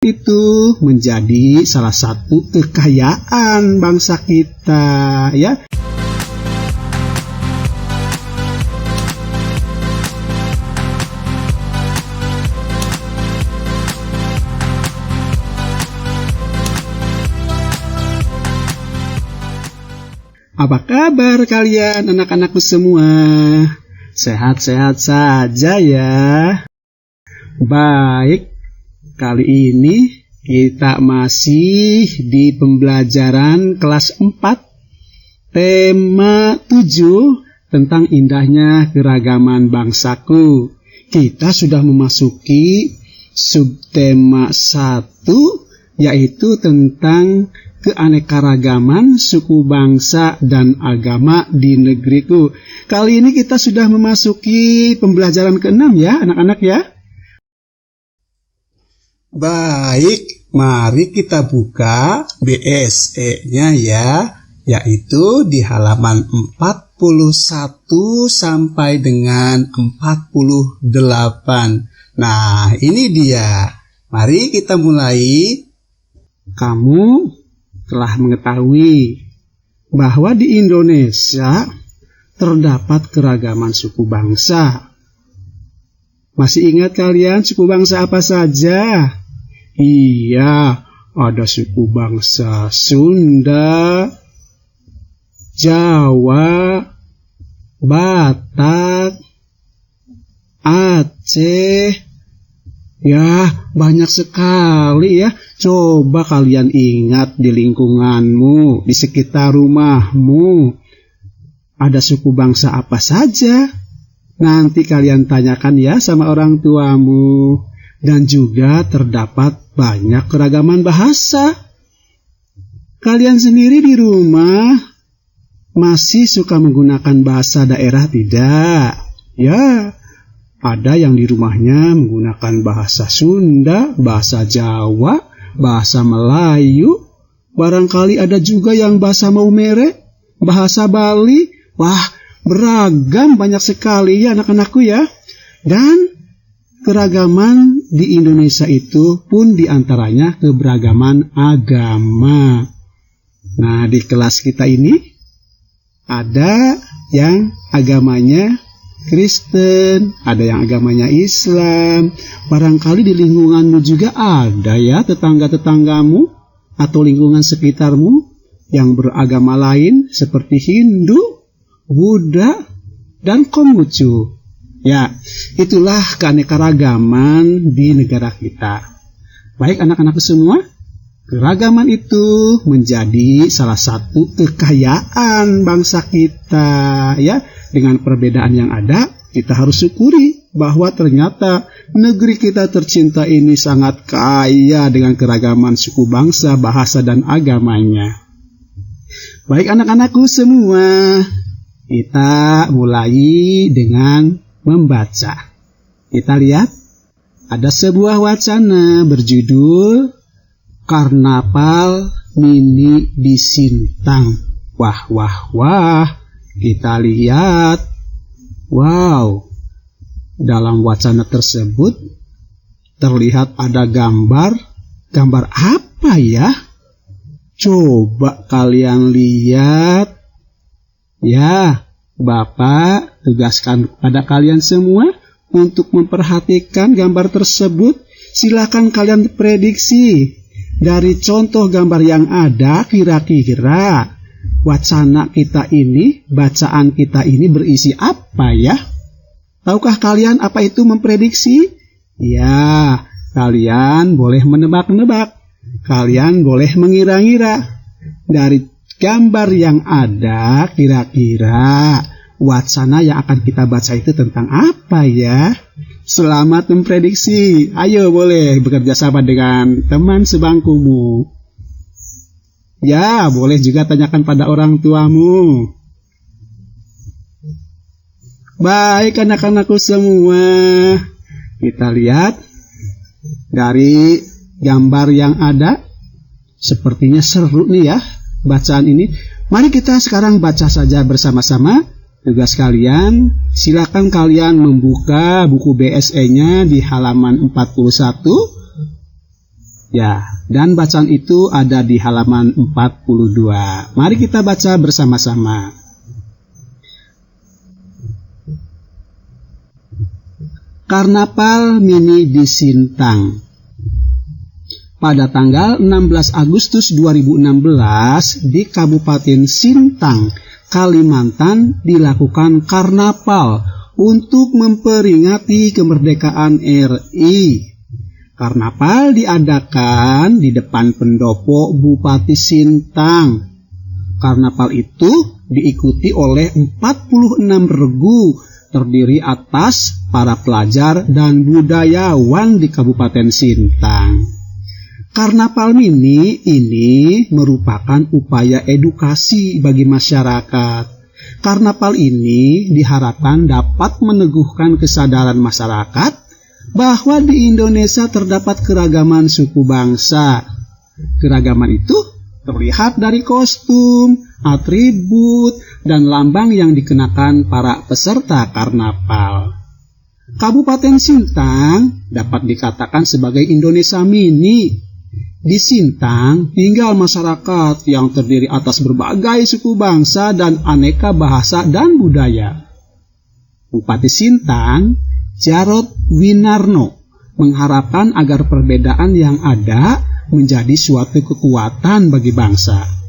itu menjadi salah satu kekayaan bangsa kita, ya. Apa kabar kalian anak-anakku semua? Sehat-sehat saja ya? Baik. Kali ini kita masih di pembelajaran kelas 4, tema 7 tentang indahnya keragaman bangsaku. Kita sudah memasuki subtema 1, yaitu tentang keanekaragaman suku bangsa dan agama di negeriku. Kali ini kita sudah memasuki pembelajaran ke-6 ya anak-anak ya. Baik, mari kita buka BSE-nya ya, yaitu di halaman 41 sampai dengan 48. Nah, ini dia. Mari kita mulai. Kamu telah mengetahui bahwa di Indonesia terdapat keragaman suku bangsa. Masih ingat kalian suku bangsa apa saja? Iya, ada suku bangsa Sunda, Jawa, Batak, Aceh. Ya, banyak sekali ya. Coba kalian ingat di lingkunganmu, di sekitar rumahmu. Ada suku bangsa apa saja? Nanti kalian tanyakan ya sama orang tuamu. Dan juga terdapat banyak keragaman bahasa. Kalian sendiri di rumah masih suka menggunakan bahasa daerah tidak? Ya, ada yang di rumahnya menggunakan bahasa Sunda, bahasa Jawa, bahasa Melayu. Barangkali ada juga yang bahasa Maumere, bahasa Bali. Wah, beragam banyak sekali ya anak-anakku ya. Dan keragaman di Indonesia itu pun diantaranya keberagaman agama. Nah, di kelas kita ini ada yang agamanya Kristen, ada yang agamanya Islam. Barangkali di lingkunganmu juga ada ya tetangga-tetanggamu atau lingkungan sekitarmu yang beragama lain seperti Hindu, Buddha, dan Konghucu. Ya, itulah keanekaragaman di negara kita. Baik anak-anakku semua, keragaman itu menjadi salah satu kekayaan bangsa kita. Ya, dengan perbedaan yang ada, kita harus syukuri bahwa ternyata negeri kita tercinta ini sangat kaya dengan keragaman suku bangsa, bahasa, dan agamanya. Baik anak-anakku semua, kita mulai dengan membaca. Kita lihat ada sebuah wacana berjudul Karnaval Mini di Sintang. Wah, wah, wah. Kita lihat. Wow. Dalam wacana tersebut terlihat ada gambar. Gambar apa ya? Coba kalian lihat. Ya, Bapak tugaskan kepada kalian semua untuk memperhatikan gambar tersebut. Silakan kalian prediksi dari contoh gambar yang ada, kira-kira wacana kita ini, bacaan kita ini berisi apa ya? Tahukah kalian apa itu memprediksi? Ya, kalian boleh menebak-nebak. Kalian boleh mengira-ngira. Dari gambar yang ada, kira-kira wacana yang akan kita baca itu tentang apa ya? Selamat memprediksi. Ayo boleh bekerja sama dengan teman sebangkumu. Ya, boleh juga tanyakan pada orang tuamu. Baik anak-anakku semua. Kita lihat dari gambar yang ada. Sepertinya seru nih ya bacaan ini. Mari kita sekarang baca saja bersama-sama. Tugas kalian, silakan kalian membuka buku BSE-nya di halaman 41. Ya, dan bacaan itu ada di halaman 42. Mari kita baca bersama-sama. Karnaval Mini di Sintang. Pada tanggal 16 Agustus 2016 di Kabupaten Sintang, Kalimantan dilakukan karnaval untuk memperingati kemerdekaan RI. Karnaval diadakan di depan pendopo Bupati Sintang. Karnaval itu diikuti oleh 46 regu terdiri atas para pelajar dan budayawan di Kabupaten Sintang. Karnaval Mini ini merupakan upaya edukasi bagi masyarakat. Karnaval ini diharapkan dapat meneguhkan kesadaran masyarakat bahwa di Indonesia terdapat keragaman suku bangsa. Keragaman itu terlihat dari kostum, atribut, dan lambang yang dikenakan para peserta karnaval. Kabupaten Sintang dapat dikatakan sebagai Indonesia Mini. Di Sintang tinggal masyarakat yang terdiri atas berbagai suku bangsa dan aneka bahasa dan budaya. Bupati Sintang, Jarod Winarno, mengharapkan agar perbedaan yang ada menjadi suatu kekuatan bagi bangsa.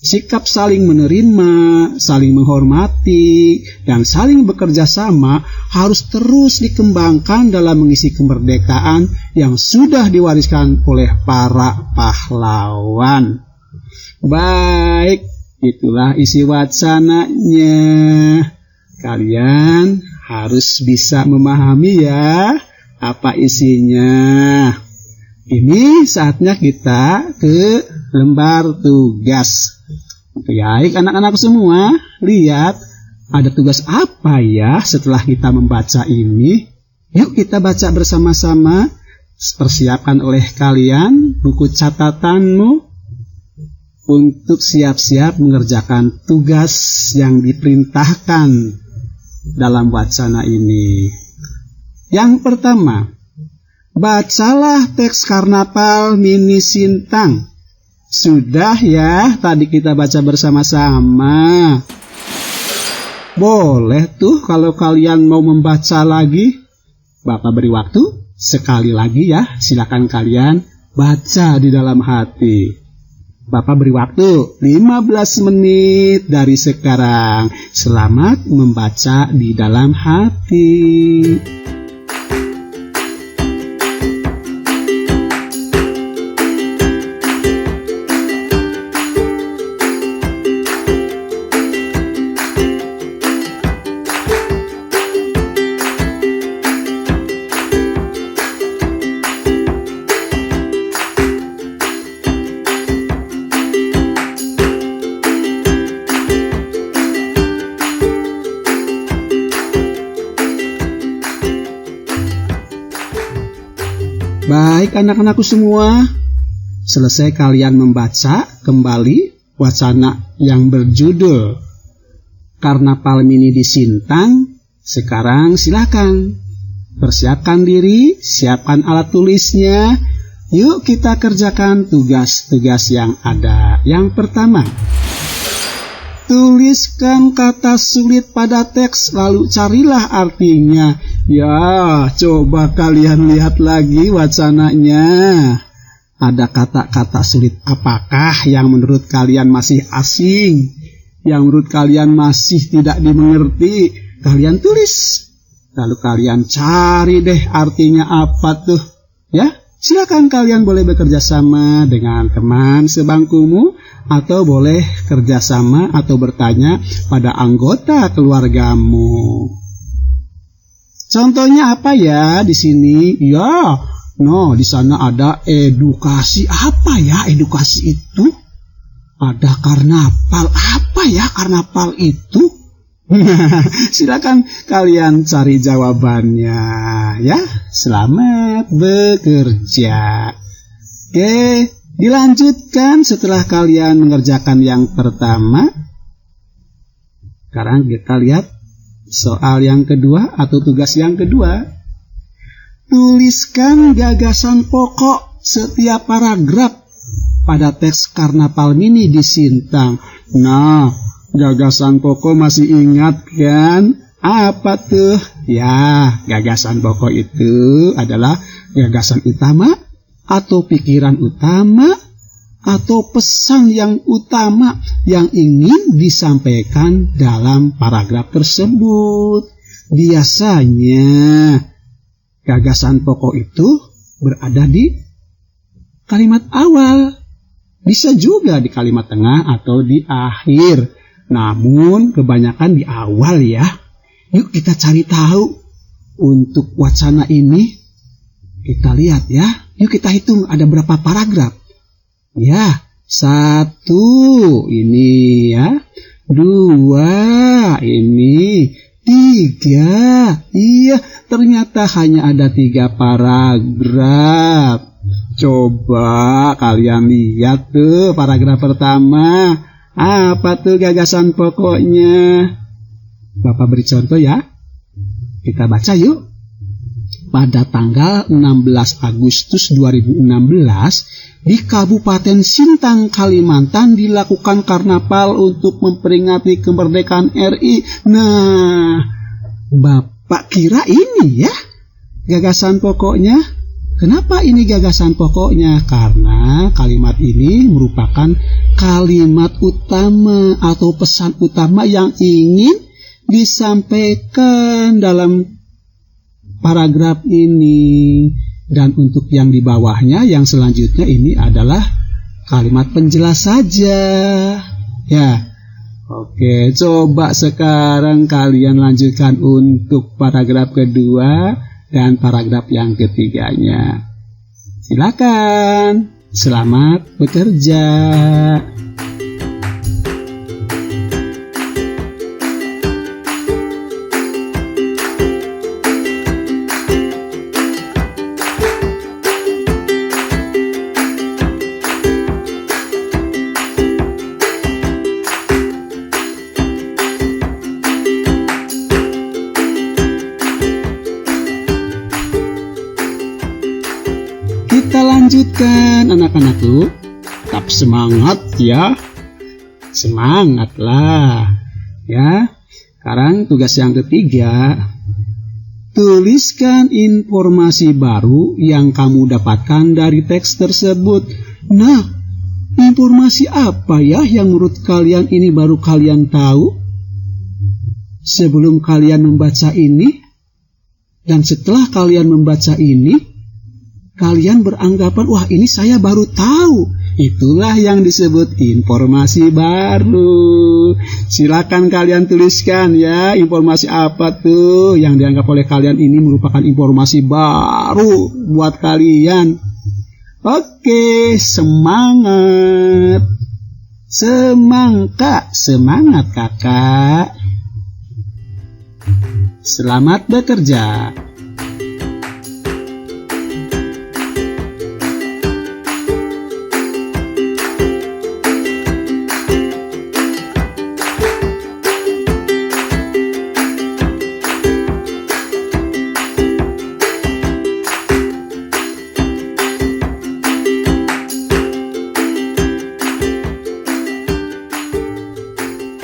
Sikap saling menerima, saling menghormati, dan saling bekerja sama harus terus dikembangkan dalam mengisi kemerdekaan yang sudah diwariskan oleh para pahlawan. Baik, itulah isi wacananya. Kalian harus bisa memahami ya apa isinya. Ini saatnya kita ke lembar tugas. Baik anak-anak semua, lihat ada tugas apa ya setelah kita membaca ini. Yuk kita baca bersama-sama. Persiapkan oleh kalian buku catatanmu untuk siap-siap mengerjakan tugas yang diperintahkan dalam wacana ini. Yang pertama, bacalah teks Karnaval Mini Sintang. Sudah ya, tadi kita baca bersama-sama. Boleh tuh kalau kalian mau membaca lagi. Bapak beri waktu sekali lagi ya, silakan kalian baca di dalam hati. Bapak beri waktu 15 menit dari sekarang. Selamat membaca di dalam hati. Baik anak-anakku semua, selesai kalian membaca kembali wacana yang berjudul Karnaval Mini di Sintang. Sekarang silakan persiapkan diri, siapkan alat tulisnya. Yuk kita kerjakan tugas-tugas yang ada. Yang pertama, tuliskan kata sulit pada teks lalu carilah artinya. Ya, coba kalian lihat lagi wacananya. Ada kata-kata sulit apakah yang menurut kalian masih asing? Yang menurut kalian masih tidak dimengerti? Kalian tulis. Lalu kalian cari deh artinya apa tuh. Ya, silakan kalian boleh bekerja sama dengan teman sebangkumu atau boleh kerjasama atau bertanya pada anggota keluargamu. Contohnya apa ya di sini? Ya, di sana ada edukasi. Apa ya edukasi itu? Ada karnaval. Apa ya karnaval itu? Silakan kalian cari jawabannya ya. Selamat bekerja. Oke, dilanjutkan setelah kalian mengerjakan yang pertama. Sekarang kita lihat soal yang kedua atau tugas yang kedua. Tuliskan gagasan pokok setiap paragraf pada teks Karnaval Mini di Sintang. Nah, gagasan pokok masih ingat kan? Apa tuh? Ya, gagasan pokok itu adalah gagasan utama atau pikiran utama atau pesan yang utama yang ingin disampaikan dalam paragraf tersebut. Biasanya gagasan pokok itu berada di kalimat awal, bisa juga di kalimat tengah atau di akhir. Namun kebanyakan di awal ya. Yuk kita cari tahu untuk wacana ini. Kita lihat ya. Yuk kita hitung ada berapa paragraf. Ya, 1 ini ya. 2 ini. 3. Iya, ternyata hanya ada 3 paragraf. Coba kalian lihat tuh paragraf pertama. Apa tuh gagasan pokoknya? Bapak beri contoh ya. Kita baca yuk. Pada tanggal 16 Agustus 2016, di Kabupaten Sintang, Kalimantan dilakukan karnaval untuk memperingati kemerdekaan RI. Nah, Bapak kira ini ya gagasan pokoknya? Kenapa ini gagasan pokoknya? Karena kalimat ini merupakan kalimat utama atau pesan utama yang ingin disampaikan dalam paragraf ini. Dan untuk yang di bawahnya, yang selanjutnya ini adalah kalimat penjelas saja. Ya, oke, coba sekarang kalian lanjutkan untuk paragraf kedua dan paragraf yang ketiganya. Silakan, selamat bekerja. Kita lanjutkan anak-anakku. Tetap semangat ya. Semangatlah. Ya. Sekarang tugas yang ketiga. Tuliskan informasi baru yang kamu dapatkan dari teks tersebut. Nah, informasi apa ya yang menurut kalian ini baru kalian tahu? Sebelum kalian membaca ini dan setelah kalian membaca ini, kalian beranggapan, wah ini saya baru tahu. Itulah yang disebut informasi baru. Silakan kalian tuliskan ya, informasi apa tuh yang dianggap oleh kalian ini merupakan informasi baru buat kalian. Oke, semangat. Semangat kakak. Selamat bekerja.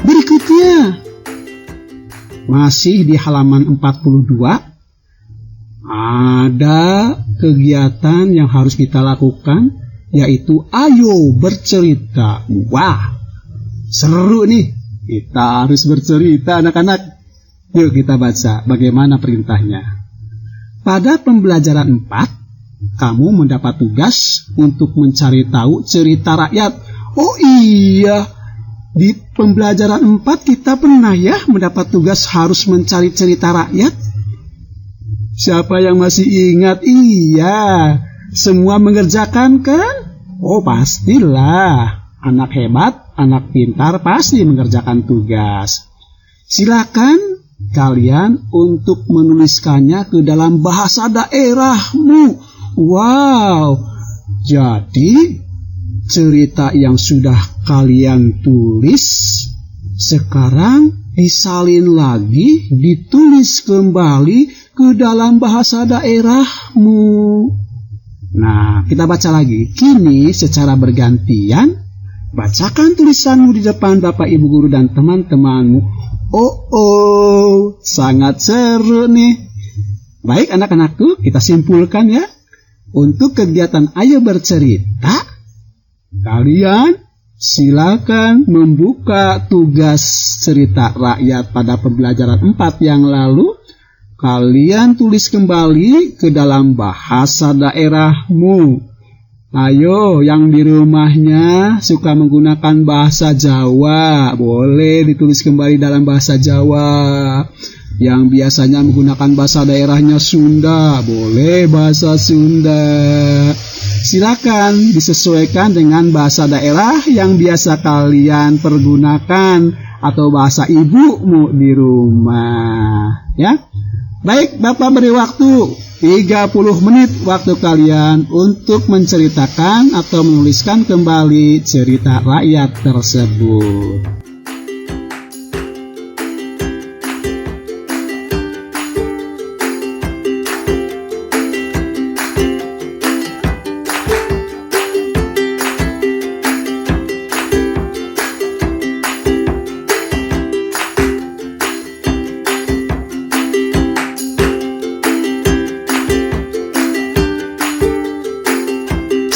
Berikutnya, masih di halaman 42, ada kegiatan yang harus kita lakukan, yaitu ayo bercerita. Wah, seru nih, kita harus bercerita anak-anak. Yuk kita baca bagaimana perintahnya. Pada pembelajaran 4, kamu mendapat tugas untuk mencari tahu cerita rakyat. Oh iya, di pembelajaran 4 kita pernah ya mendapat tugas harus mencari cerita rakyat. Siapa yang masih ingat? Iya, semua mengerjakan kan? Oh pastilah, anak hebat, anak pintar pasti mengerjakan tugas. Silakan kalian untuk menuliskannya ke dalam bahasa daerahmu. Wow, jadi cerita yang sudah kalian tulis sekarang disalin lagi, ditulis kembali ke dalam bahasa daerahmu. Nah, kita baca lagi. Kini secara bergantian, bacakan tulisanmu di depan Bapak Ibu Guru dan teman-temanmu. Sangat seru nih. Baik anak-anakku, kita simpulkan ya. Untuk kegiatan Ayo Bercerita, kalian silakan membuka tugas cerita rakyat pada pembelajaran 4 yang lalu. Kalian tulis kembali ke dalam bahasa daerahmu. Ayo, yang di rumahnya suka menggunakan bahasa Jawa, boleh ditulis kembali dalam bahasa Jawa. Yang biasanya menggunakan bahasa daerahnya Sunda, boleh bahasa Sunda. Silakan disesuaikan dengan bahasa daerah yang biasa kalian pergunakan atau bahasa ibumu di rumah, ya. Baik, Bapak beri waktu 30 menit waktu kalian untuk menceritakan atau menuliskan kembali cerita rakyat tersebut.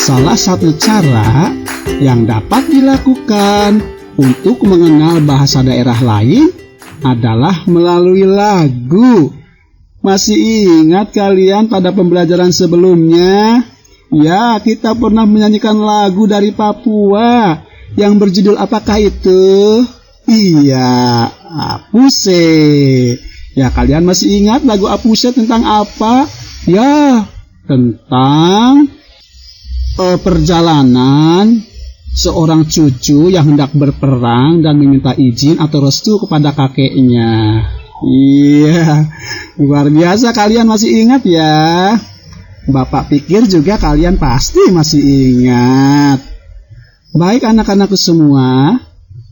Salah satu cara yang dapat dilakukan untuk mengenal bahasa daerah lain adalah melalui lagu. Masih ingat kalian pada pembelajaran sebelumnya? Ya, kita pernah menyanyikan lagu dari Papua yang berjudul apakah itu? Iya, Apuse. Ya, kalian masih ingat lagu Apuse tentang apa? Ya, tentang perjalanan seorang cucu yang hendak berperang dan meminta izin atau restu kepada kakeknya. Iya, luar biasa, kalian masih ingat ya? Bapak pikir juga kalian pasti masih ingat. Baik anak-anakku semua,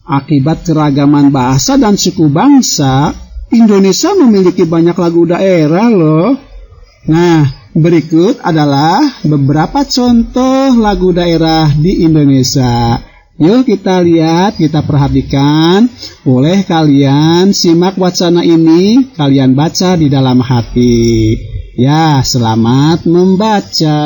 akibat keragaman bahasa dan suku bangsa, Indonesia memiliki banyak lagu daerah loh. Nah, berikut adalah beberapa contoh lagu daerah di Indonesia. Yuk kita lihat, kita perhatikan. Boleh kalian simak wacana ini, kalian baca di dalam hati. Ya, selamat membaca.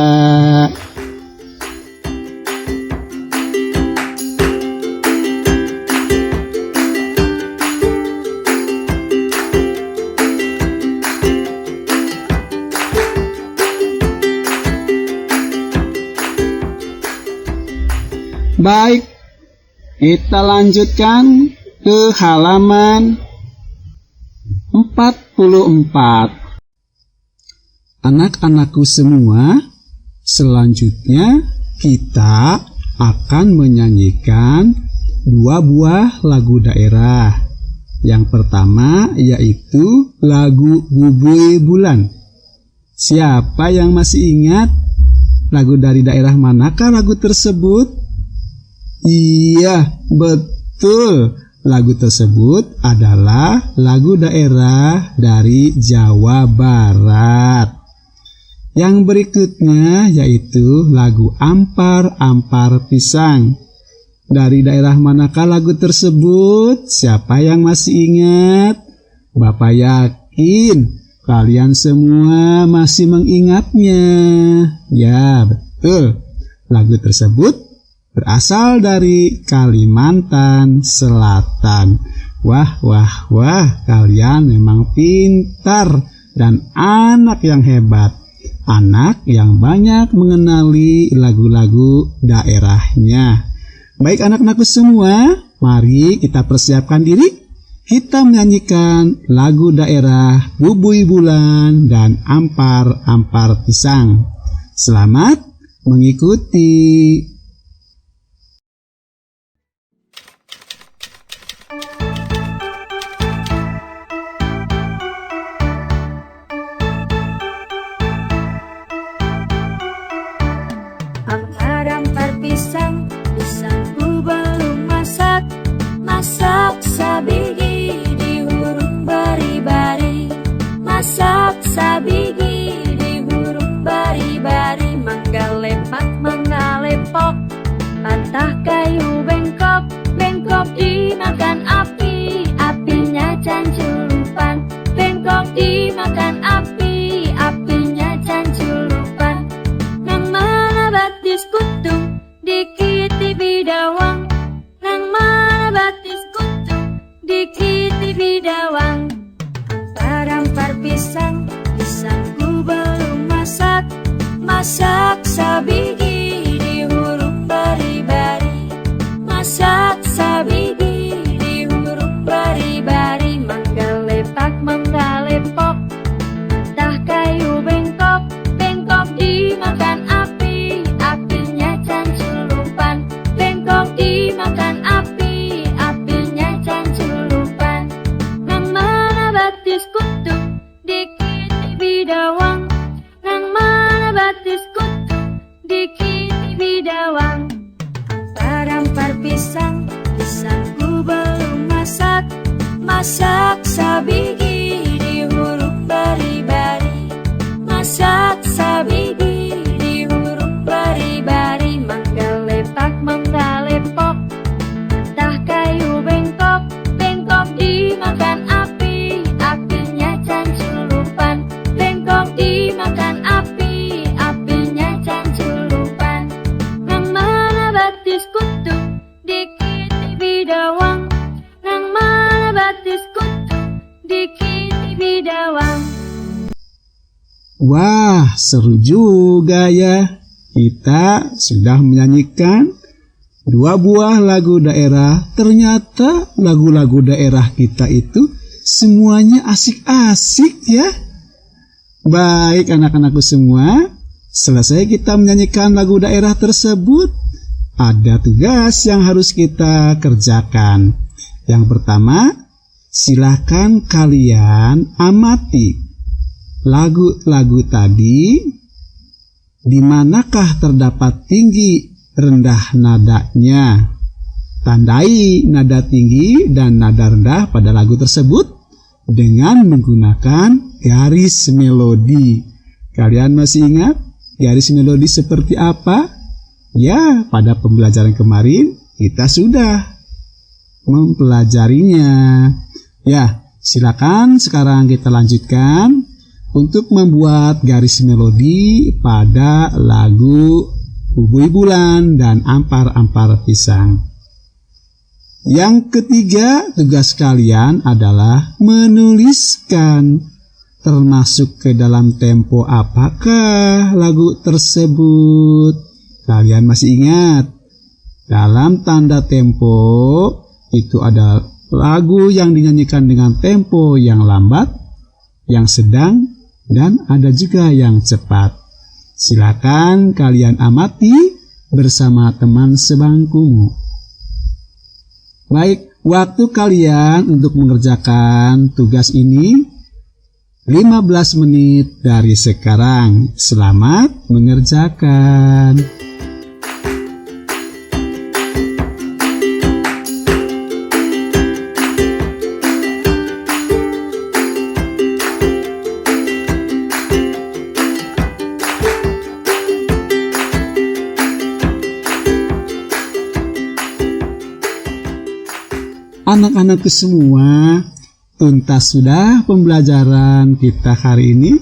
Baik, kita lanjutkan ke halaman 44. Anak-anakku semua, selanjutnya kita akan menyanyikan 2 buah lagu daerah. Yang pertama yaitu lagu Bubui Bulan. Siapa yang masih ingat lagu dari daerah manakah lagu tersebut? Iya, betul. Lagu tersebut adalah lagu daerah dari Jawa Barat. Yang berikutnya yaitu lagu Ampar-Ampar Pisang. Dari daerah manakah lagu tersebut? Siapa yang masih ingat? Bapak yakin kalian semua masih mengingatnya. Ya, betul. Lagu tersebut berasal dari Kalimantan Selatan. Wah, kalian memang pintar dan anak yang hebat. Anak yang banyak mengenali lagu-lagu daerahnya. Baik anak-anakku semua, mari kita persiapkan diri. Kita menyanyikan lagu daerah Bubui Bulan dan Ampar-Ampar Pisang. Selamat mengikuti. Ampar-ampar pisang, pisangku belum masak. Masak sabigi di hurung bari-bari. Masak sabigi di hurung bari-bari. Manggal bidawang, nang mana batis kutu dikiti bidawang. Ampar-ampar pisang, pisangku belum masak, masak sabigi dihurung bari-bari, masak sabigi dihurung bari-bari. Mangga lepak, mangga lepok, tah kayu bengkok, bengkok dimakan api, apinya canculupan. Bengkok dimakan api, apinya canculupan. Nang mana batis kutu dikiti bidawang, nang mana batis kutu dikiti bidawang. Ampar-ampar pisang, pisangku belum masak, masak sabigi dihurung bari-bari, masak sabigi dihurung bari-bari. Mangga lepak, mangga lepok, tah kayu bengkok, bengkok dimakan api, apinya canculupan. Bengkok dimakan api, apinya canculupan. Nang mana batis kutu dikiti bidawang, nang mana batis kutu dikiti bidawang. Wah, seru juga ya. Kita sudah menyanyikan 2 buah lagu daerah. Ternyata lagu-lagu daerah kita itu semuanya asik-asik ya. Baik anak-anakku semua, selesai kita menyanyikan lagu daerah tersebut, ada tugas yang harus kita kerjakan. Yang pertama, silakan kalian amati lagu-lagu tadi, di manakah terdapat tinggi rendah nadanya. Tandai nada tinggi dan nada rendah pada lagu tersebut dengan menggunakan garis melodi. Kalian masih ingat garis melodi seperti apa? Ya, pada pembelajaran kemarin kita sudah mempelajarinya. Ya, silakan sekarang kita lanjutkan untuk membuat garis melodi pada lagu Ubui Bulan dan Ampar-ampar Pisang. Yang ketiga, tugas kalian adalah menuliskan, termasuk ke dalam tempo apakah lagu tersebut. Kalian masih ingat? Dalam tanda tempo itu ada lagu yang dinyanyikan dengan tempo yang lambat, yang sedang, dan ada juga yang cepat. Silakan kalian amati bersama teman sebangkumu. Baik, waktu kalian untuk mengerjakan tugas ini 15 menit dari sekarang. Selamat mengerjakan. Anak-anakku semua, tuntas sudah pembelajaran kita hari ini,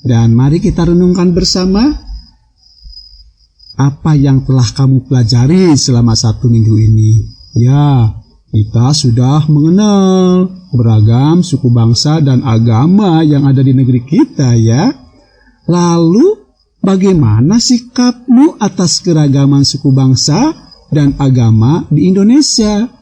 dan mari kita renungkan bersama apa yang telah kamu pelajari selama 1 minggu ini. Ya, kita sudah mengenal beragam suku bangsa dan agama yang ada di negeri kita ya. Lalu, bagaimana sikapmu atas keragaman suku bangsa dan agama di Indonesia?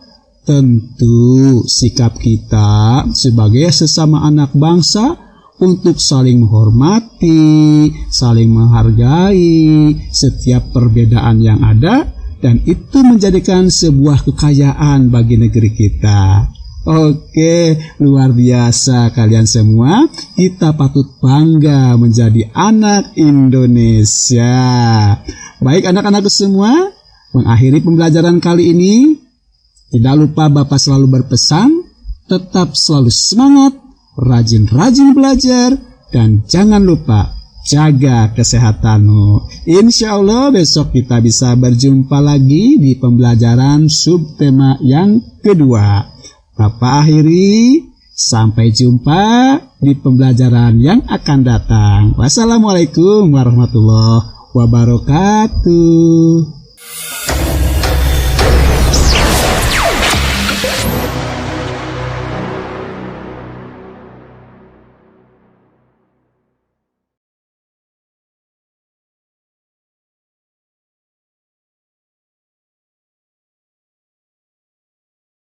Tentu sikap kita sebagai sesama anak bangsa untuk saling menghormati, saling menghargai setiap perbedaan yang ada, dan itu menjadikan sebuah kekayaan bagi negeri kita. Oke, luar biasa kalian semua. Kita patut bangga menjadi anak Indonesia. Baik anak-anakku semua, mengakhiri pembelajaran kali ini, tidak lupa Bapak selalu berpesan, tetap selalu semangat, rajin-rajin belajar, dan jangan lupa jaga kesehatanmu. Insya Allah besok kita bisa berjumpa lagi di pembelajaran subtema yang kedua. Bapak akhiri, sampai jumpa di pembelajaran yang akan datang. Wassalamualaikum warahmatullahi wabarakatuh.